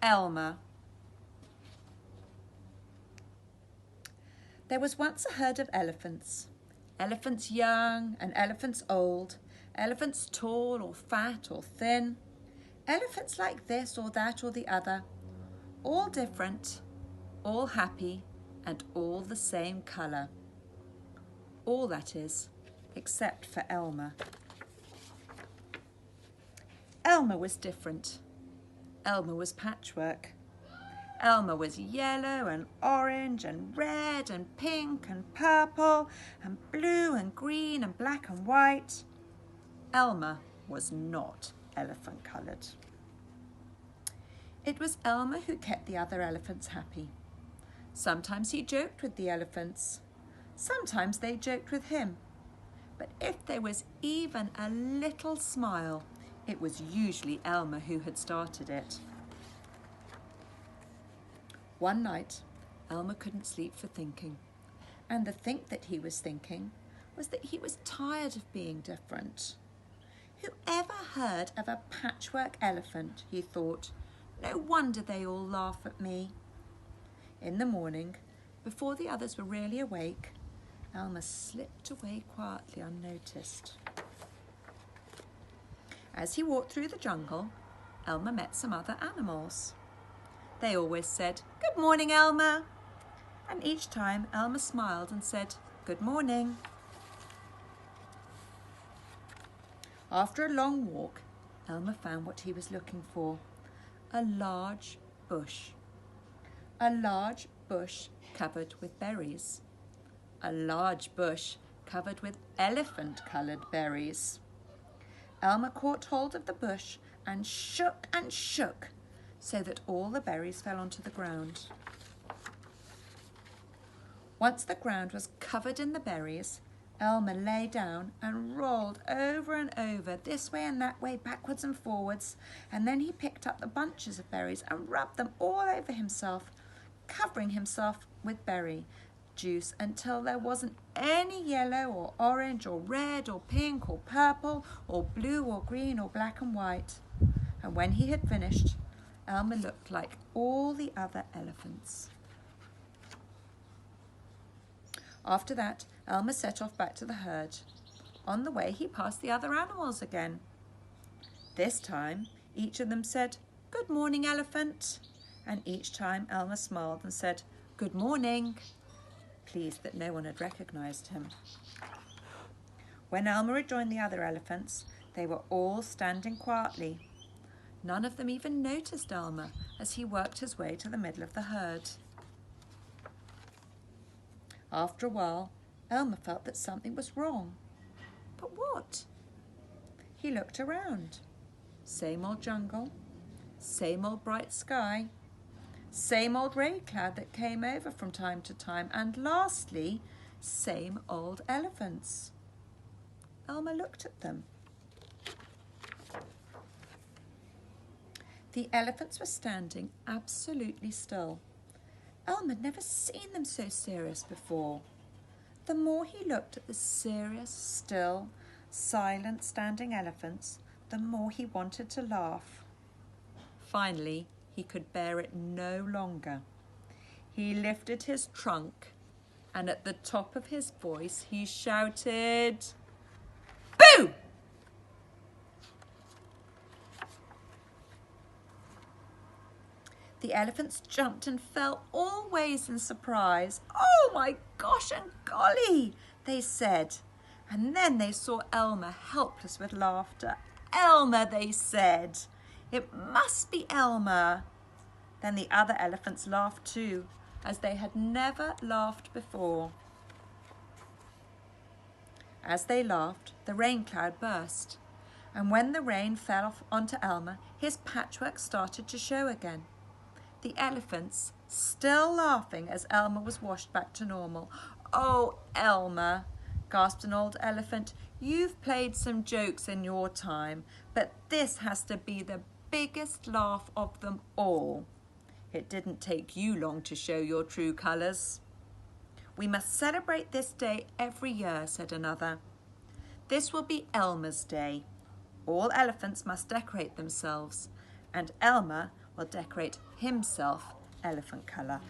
Elmer. There was once a herd of elephants. Elephants young and elephants old. Elephants tall or fat or thin. Elephants like this or that or the other. All different, all happy, and all the same colour. All, that is, except for Elmer. Elmer was different. Elmer was patchwork. Elmer was yellow and orange and red and pink and purple and blue and green and black and white. Elmer was not elephant-coloured. It was Elmer who kept the other elephants happy. Sometimes he joked with the elephants. Sometimes they joked with him. But if there was even a little smile, it was usually Elmer who had started it. One night, Elmer couldn't sleep for thinking. And the think that he was thinking was that he was tired of being different. Who ever heard of a patchwork elephant, he thought. No wonder they all laugh at me. In the morning, before the others were really awake, Elmer slipped away quietly unnoticed. As he walked through the jungle, Elmer met some other animals. They always said, "Good morning, Elmer." And each time Elmer smiled and said, "Good morning." After a long walk, Elmer found what he was looking for. A large bush. A large bush covered with berries. A large bush covered with elephant-coloured berries. Elmer caught hold of the bush and shook so that all the berries fell onto the ground. Once the ground was covered in the berries, Elmer lay down and rolled over and over, this way and that way, backwards and forwards, and then he picked up the bunches of berries and rubbed them all over himself, covering himself with berry juice until there wasn't any yellow or orange or red or pink or purple or blue or green or black and white. And when he had finished, Elmer looked like all the other elephants. After that, Elmer set off back to the herd. On the way, he passed the other animals again. This time, each of them said, "Good morning, elephant." And each time Elmer smiled and said, "Good morning," pleased that no one had recognised him. When Elmer had joined the other elephants, they were all standing quietly. None of them even noticed Elmer as he worked his way to the middle of the herd. After a while, Elmer felt that something was wrong. But what? He looked around. Same old jungle, same old bright sky, same old rain cloud that came over from time to time, and lastly, same old elephants. Elmer looked at them. The elephants were standing absolutely still. Elmer had never seen them so serious before. The more he looked at the serious, still, silent standing elephants, the more he wanted to laugh. Finally, he could bear it no longer. He lifted his trunk and at the top of his voice he shouted, "Boo!" The elephants jumped and fell all ways in surprise. "Oh my gosh and golly," they said. And then they saw Elmer helpless with laughter. "Elmer," they said. "It must be Elmer." Then the other elephants laughed too, as they had never laughed before. As they laughed, the rain cloud burst. And when the rain fell off onto Elmer, his patchwork started to show again. The elephants still laughing as Elmer was washed back to normal. "Oh, Elmer," gasped an old elephant, "you've played some jokes in your time, but this has to be the biggest laugh of them all. It didn't take you long to show your true colours." "We must celebrate this day every year," said another. "This will be Elmer's Day. All elephants must decorate themselves, and Elmer will decorate himself elephant colour.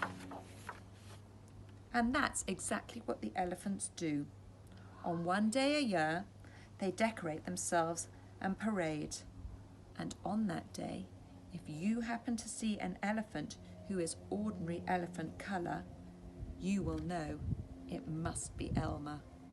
And that's exactly what the elephants do. On one day a year, they decorate themselves and parade. And on that day, if you happen to see an elephant who is ordinary elephant colour, you will know it must be Elmer.